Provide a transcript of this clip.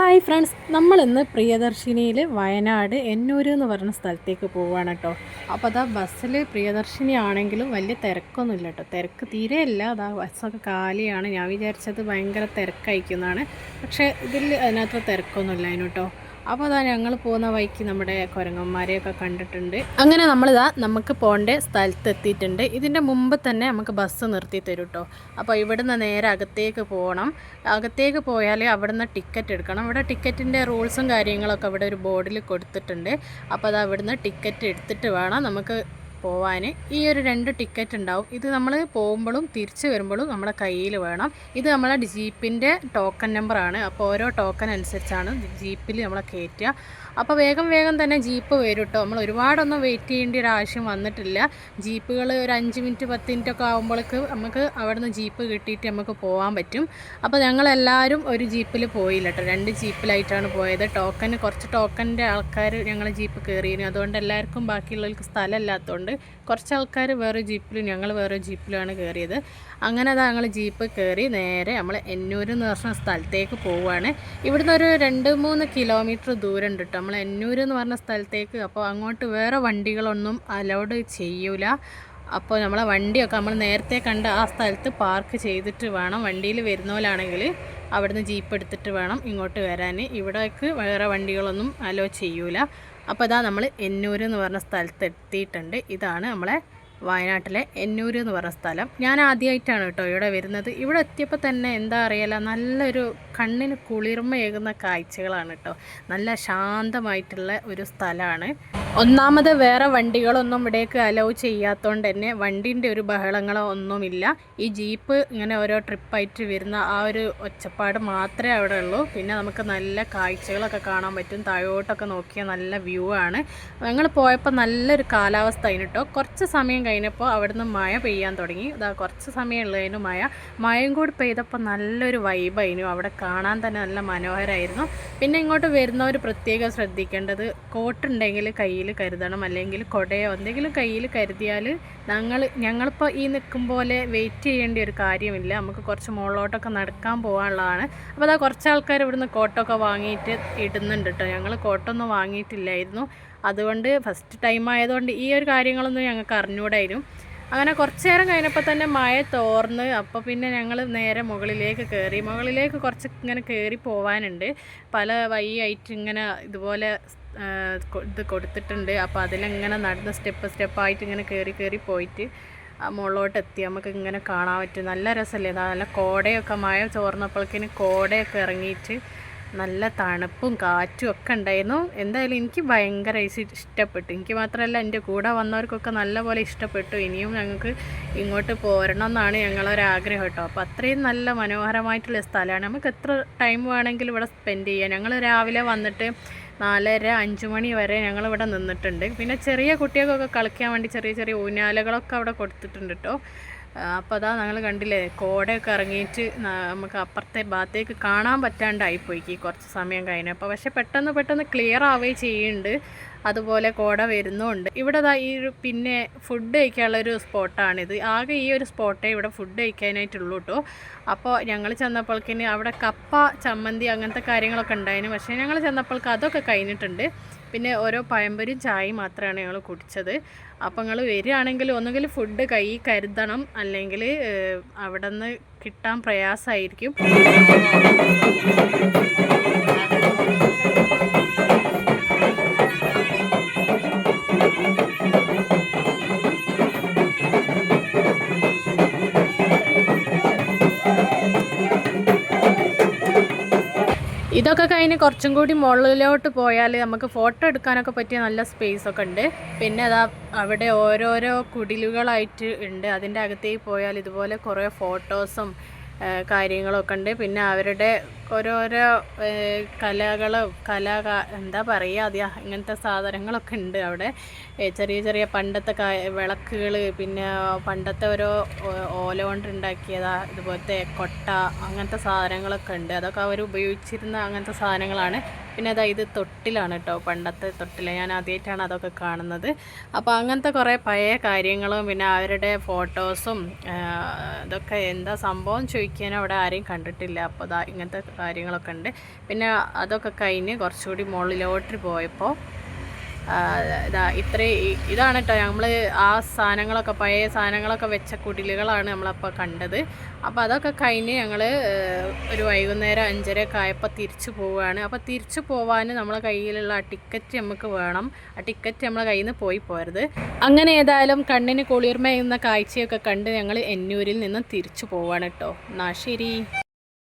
Hi friends, നമ്മളിന്ന് പ്രിയദർശിനിയിൽ വയനാട് എന്നൂർ എന്ന് പറഞ്ഞ സ്ഥലത്തേക്ക് പോവുകയാണ് കേട്ടോ. അപ്പോൾ അതാ ബസ്സിൽ പ്രിയദർശിനി ആണെങ്കിലും വലിയ തിരക്കൊന്നുമില്ല കേട്ടോ. തിരക്ക് തീരെയില്ല. അതാ ബസ്സൊക്കെ കാലിയാണ്. ഞാൻ വിചാരിച്ചത് ഭയങ്കര തിരക്കയക്കുന്നതാണ്, പക്ഷേ അതിനകത്ത് തിരക്കൊന്നുമില്ല അതിന് കേട്ടോ. അപ്പോൾ അതാ ഞങ്ങൾ പോകുന്ന വഴിക്ക് നമ്മുടെ കുരങ്ങന്മാരെയൊക്കെ കണ്ടിട്ടുണ്ട്. അങ്ങനെ നമ്മളിതാ നമുക്ക് പോകേണ്ട സ്ഥലത്ത് എത്തിയിട്ടുണ്ട്. ഇതിൻ്റെ മുമ്പ് തന്നെ നമുക്ക് ബസ് നിർത്തി തരും കേട്ടോ. അപ്പോൾ ഇവിടുന്ന് നേരെ അകത്തേക്ക് പോകണം. അകത്തേക്ക് പോയാൽ അവിടുന്ന് ടിക്കറ്റ് എടുക്കണം. ഇവിടെ ടിക്കറ്റിൻ്റെ റൂൾസും കാര്യങ്ങളൊക്കെ ഇവിടെ ഒരു ബോർഡിൽ കൊടുത്തിട്ടുണ്ട്. അപ്പോൾ അത് അവിടുന്ന് ടിക്കറ്റ് എടുത്തിട്ട് വേണം നമുക്ക് പോവാൻ. ഈ ഒരു 2 ടിക്കറ്റ് ഉണ്ടാവും. ഇത് നമ്മൾ പോകുമ്പോഴും തിരിച്ച് വരുമ്പോഴും നമ്മുടെ കയ്യിൽ വേണം. ഇത് നമ്മളെ ജീപ്പിൻ്റെ ടോക്കൺ നമ്പറാണ്. അപ്പോൾ ഓരോ ടോക്കൺ അനുസരിച്ചാണ് ജീപ്പിൽ നമ്മളെ കയറ്റുക. അപ്പോൾ വേഗം തന്നെ ജീപ്പ് വരും കേട്ടോ. നമ്മൾ ഒരുപാടൊന്നും വെയിറ്റ് ചെയ്യേണ്ട ഒരു ആവശ്യം വന്നിട്ടില്ല. ജീപ്പുകൾ ഒരു 5 മിനിറ്റ് 10 മിനിറ്റൊക്കെ ആകുമ്പോഴേക്ക് നമുക്ക് അവിടെ നിന്ന് ജീപ്പ് കിട്ടിയിട്ട് നമുക്ക് പോകാൻ പറ്റും. അപ്പോൾ ഞങ്ങളെല്ലാവരും ഒരു ജീപ്പിൽ പോയില്ല കേട്ടോ. 2 ജീപ്പിലായിട്ടാണ് പോയത്. കുറച്ച് ടോക്കൻ്റെ ആൾക്കാർ ഞങ്ങൾ ജീപ്പ് കയറിയിരുന്നു. അതുകൊണ്ട് എല്ലാവർക്കും ബാക്കിയുള്ളവർക്ക് സ്ഥലമില്ലാത്തതുകൊണ്ട് കുറച്ച് ആൾക്കാർ വേറെ ജീപ്പിലും ഞങ്ങൾ വേറെ ജീപ്പിലാണ് കയറിയത്. അങ്ങനെ ഞങ്ങൾ ജീപ്പ് കയറി നേരെ നമ്മൾ എന്നൂർ എന്ന് പറഞ്ഞ സ്ഥലത്തേക്ക് പോവുകയാണ്. ഇവിടുന്ന് ഒരു 2-3 കിലോമീറ്റർ ദൂരം ഉണ്ട് കേട്ടോ നമ്മൾ എന്നൂർ എന്ന് പറഞ്ഞ സ്ഥലത്തേക്ക്. അപ്പോൾ അങ്ങോട്ട് വേറെ വണ്ടികളൊന്നും അലൗഡ് ചെയ്യൂല. അപ്പോൾ നമ്മളെ വണ്ടിയൊക്കെ നമ്മൾ നേരത്തെ കണ്ട ആ സ്ഥലത്ത് പാർക്ക് ചെയ്തിട്ട് വേണം. വണ്ടിയിൽ വരുന്നവരാണെങ്കിൽ അവിടുന്ന് ജീപ്പ് എടുത്തിട്ട് വേണം ഇങ്ങോട്ട് വരാൻ. ഇവിടേക്ക് വേറെ വണ്ടികളൊന്നും അലോ ചെയ്യൂല. അപ്പോൾ ഇതാ നമ്മൾ എന്നൂർ എന്ന് പറഞ്ഞ സ്ഥലത്ത് എത്തിയിട്ടുണ്ട്. ഇതാണ് നമ്മളെ വയനാട്ടിലെ എന്നൂർ എന്ന് പറഞ്ഞ സ്ഥലം. ഞാൻ ആദ്യമായിട്ടാണ് കേട്ടോ ഇവിടെ വരുന്നത്. ഇവിടെ എത്തിയപ്പോൾ തന്നെ എന്താ അറിയില്ല, നല്ലൊരു കണ്ണിന് കുളിർമയേകുന്ന കാഴ്ചകളാണ് കേട്ടോ. നല്ല ശാന്തമായിട്ടുള്ള ഒരു സ്ഥലമാണ്. ഒന്നാമത് വേറെ വണ്ടികളൊന്നും ഇവിടേക്ക് അലൗ ചെയ്യാത്തതുകൊണ്ട് തന്നെ വണ്ടീൻ്റെ ഒരു ബഹളങ്ങളോ ഒന്നുമില്ല. ഈ ജീപ്പ് ഇങ്ങനെ ഓരോ ട്രിപ്പായിട്ട് വരുന്ന ആ ഒരു ഒച്ചപ്പാട് മാത്രമേ അവിടെ ഉള്ളൂ. പിന്നെ നമുക്ക് നല്ല കാഴ്ചകളൊക്കെ കാണാൻ പറ്റും. താഴോട്ടൊക്കെ നോക്കിയാൽ നല്ല വ്യൂ ആണ്. ഞങ്ങൾ പോയപ്പോൾ നല്ലൊരു കാലാവസ്ഥ ആയിരുന്നു കേട്ടോ. കുറച്ച് സമയം കഴിഞ്ഞപ്പോൾ അവിടുന്ന് മഴ പെയ്യാൻ തുടങ്ങി. കുറച്ച് സമയം ഉള്ളതിന് മഴയും കൂടി പെയ്തപ്പോൾ നല്ലൊരു വൈബായിരുന്നു. അവിടെ കാണാൻ തന്നെ നല്ല മനോഹരമായിരുന്നു. പിന്നെ ഇങ്ങോട്ട് വരുന്നവർ പ്രത്യേകം ശ്രദ്ധിക്കേണ്ടത്, കോട്ടുണ്ടെങ്കിൽ കയ്യിൽ കരുതണം. അല്ലെങ്കിൽ കൊടയോ എന്തെങ്കിലും കയ്യിൽ കരുതിയാൽ ഞങ്ങളിപ്പോൾ ഈ നിൽക്കും പോലെ വെയിറ്റ് ചെയ്യേണ്ട ഒരു കാര്യമില്ല. നമുക്ക് കുറച്ച് മുകളിലോട്ടൊക്കെ നടക്കാൻ പോകാനുള്ളതാണ്. അപ്പോൾ അതാ കുറച്ച് ആൾക്കാർ ഇവിടുന്ന് കോട്ടൊക്കെ വാങ്ങിയിട്ട് ഇടുന്നുണ്ട് കേട്ടോ. ഞങ്ങൾ കോട്ടൊന്നും വാങ്ങിയിട്ടില്ലായിരുന്നു. അതുകൊണ്ട് ഫസ്റ്റ് ടൈം ആയതുകൊണ്ട് ഈ ഒരു കാര്യങ്ങളൊന്നും ഞങ്ങൾക്ക് അറിഞ്ഞുകൂടായിരുന്നു. അങ്ങനെ കുറച്ച് നേരം കഴിഞ്ഞപ്പോൾ തന്നെ മഴ തോർന്ന്. അപ്പോൾ പിന്നെ ഞങ്ങൾ നേരെ മുകളിലേക്ക് കയറി. മുകളിലേക്ക് കുറച്ച് ഇങ്ങനെ കയറി പോകാനുണ്ട്. പല വഴിയായിട്ട് ഇങ്ങനെ ഇതുപോലെ ഇത് കൊടുത്തിട്ടുണ്ട്. അപ്പോൾ അതിലിങ്ങനെ നടന്ന് സ്റ്റെപ്പായിട്ട് ഇങ്ങനെ കയറി പോയിട്ട് മുകളിലോട്ട് എത്തി നമുക്ക് ഇങ്ങനെ കാണാൻ പറ്റും. നല്ല രസമല്ലേ? നല്ല കോടയൊക്കെ മഴ ചോർന്നപ്പോഴേക്കിന് കോടയൊക്കെ ഇറങ്ങിയിട്ട് നല്ല തണുപ്പും കാറ്റും ഒക്കെ ഉണ്ടായിരുന്നു. എന്തായാലും എനിക്ക് ഭയങ്കര ഇഷ്ടപ്പെട്ടു. എനിക്ക് മാത്രമല്ല, എൻ്റെ കൂടെ വന്നവർക്കൊക്കെ നല്ലപോലെ ഇഷ്ടപ്പെട്ടു. ഇനിയും ഞങ്ങൾക്ക് ഇങ്ങോട്ട് പോരണം എന്നാണ് ഞങ്ങളൊരാഗ്രഹം കേട്ടോ. അപ്പോൾ അത്രയും നല്ല മനോഹരമായിട്ടുള്ള സ്ഥലമാണ്. നമുക്ക് എത്ര ടൈം വേണമെങ്കിലും ഇവിടെ സ്പെൻഡ് ചെയ്യാം. ഞങ്ങൾ രാവിലെ വന്നിട്ട് 4:30-5 മണി വരെ ഞങ്ങളിവിടെ നിന്നിട്ടുണ്ട്. പിന്നെ ചെറിയ കുട്ടികൾക്കൊക്കെ കളിക്കാൻ വേണ്ടി ചെറിയ ഊഞ്ഞാലകളൊക്കെ അവിടെ കൊടുത്തിട്ടുണ്ട് കേട്ടോ. അപ്പോൾ അതാ ഞങ്ങൾ കണ്ടില്ലേ, കോടയൊക്കെ ഇറങ്ങിയിട്ട് നമുക്ക് അപ്പുറത്തെ ഭാഗത്തേക്ക് കാണാൻ പറ്റാണ്ടായിപ്പോയി കുറച്ച് സമയം കഴിഞ്ഞപ്പോൾ. പക്ഷെ പെട്ടെന്ന് ക്ലിയർ ആവുകയും ചെയ്യുന്നുണ്ട്. അതുപോലെ കോട വരുന്നുമുണ്ട്. ഇവിടെ ഈ ഒരു പിന്നെ ഫുഡ് കഴിക്കാനുള്ളൊരു സ്പോട്ടാണിത്. ആകെ ഈ ഒരു സ്പോട്ടേ ഇവിടെ ഫുഡ് കഴിക്കാനായിട്ടുള്ളൂ കേട്ടോ. അപ്പോൾ ഞങ്ങൾ ചെന്നപ്പോഴേക്കിന് അവിടെ കപ്പ ചമ്മന്തി അങ്ങനത്തെ കാര്യങ്ങളൊക്കെ ഉണ്ടായിരുന്നു. പക്ഷേ ഞങ്ങൾ ചെന്നപ്പോഴേക്ക് അതൊക്കെ കഴിഞ്ഞിട്ടുണ്ട്. പിന്നെ ഓരോ പഴംപൊരിയും ചായയും മാത്രമാണ് ഞങ്ങൾ കുടിച്ചത്. അപ്പോൾ നിങ്ങൾ വരികയാണെങ്കിൽ ഒന്നുകിൽ ഫുഡ് കരുതണം, അല്ലെങ്കിൽ അവിടെ നിന്ന് കിട്ടാൻ പ്രയാസമായിരിക്കും. ഇതൊക്കെ കഴിഞ്ഞ് കുറച്ചും കൂടി മുകളിലോട്ട് പോയാൽ നമുക്ക് ഫോട്ടോ എടുക്കാനൊക്കെ പറ്റിയ നല്ല സ്പേസൊക്കെ ഉണ്ട്. പിന്നെ അവിടെ ഓരോരോ കുടിലുകളായിട്ട് ഉണ്ട്. അതിൻ്റെ അകത്തേക്ക് പോയാൽ ഇതുപോലെ കുറേ ഫോട്ടോസും കാര്യങ്ങളൊക്കെ ഉണ്ട്. പിന്നെ അവരുടെ ഓരോരോ എന്താ പറയുക, ഇങ്ങനത്തെ സാധനങ്ങളൊക്കെ ഉണ്ട് അവിടെ. ചെറിയ പണ്ടത്തെ വിളക്കുകൾ, പിന്നെ പണ്ടത്തെ ഓരോ ഓല കൊണ്ട് ഉണ്ടാക്കിയതാ ഇതുപോലത്തെ കൊട്ട, അങ്ങനത്തെ സാധനങ്ങളൊക്കെ ഉണ്ട്. അതൊക്കെ അവർ ഉപയോഗിച്ചിരുന്ന അങ്ങനത്തെ സാധനങ്ങളാണ്. പിന്നെ ഇത് തൊട്ടിലാണ് കേട്ടോ, പണ്ടത്തെ തൊട്ടിൽ. ഞാൻ ആദ്യമായിട്ടാണ് അതൊക്കെ കാണുന്നത്. അപ്പോൾ അങ്ങനത്തെ കുറേ പഴയ കാര്യങ്ങളും പിന്നെ അവരുടെ ഫോട്ടോസും ഇതൊക്കെ എന്താ സംഭവം ചോദിക്കാനും അവിടെ ആരെയും കണ്ടിട്ടില്ല. അപ്പോൾ ഇങ്ങനത്തെ കാര്യങ്ങളൊക്കെ ഉണ്ട്. പിന്നെ അതൊക്കെ കഴിഞ്ഞ് കുറച്ചുകൂടി മുകളിലോട്ട് പോയപ്പോൾ ഇതാണ് കേട്ടോ നമ്മൾ ആ സാധനങ്ങളൊക്കെ പഴയ സാധനങ്ങളൊക്കെ വെച്ച കുടിലുകളാണ് നമ്മളപ്പോൾ കണ്ടത്. അപ്പോൾ അതൊക്കെ കഴിഞ്ഞ് ഞങ്ങൾ ഒരു വൈകുന്നേരം 5:30 ആയപ്പോൾ തിരിച്ചു പോവുകയാണ്. അപ്പോൾ തിരിച്ചു പോവാൻ നമ്മളെ കയ്യിലുള്ള ആ ടിക്കറ്റ് നമുക്ക് വേണം. ആ ടിക്കറ്റ് നമ്മളെ കയ്യിൽ നിന്ന് പോരുത്. അങ്ങനെ ഏതായാലും കണ്ണിന് കുളിർമയുന്ന കാഴ്ചയൊക്കെ കണ്ട് ഞങ്ങൾ എന്നൂരിൽ നിന്ന് തിരിച്ചു പോവാണ് കേട്ടോ. എന്നാൽ ശരി.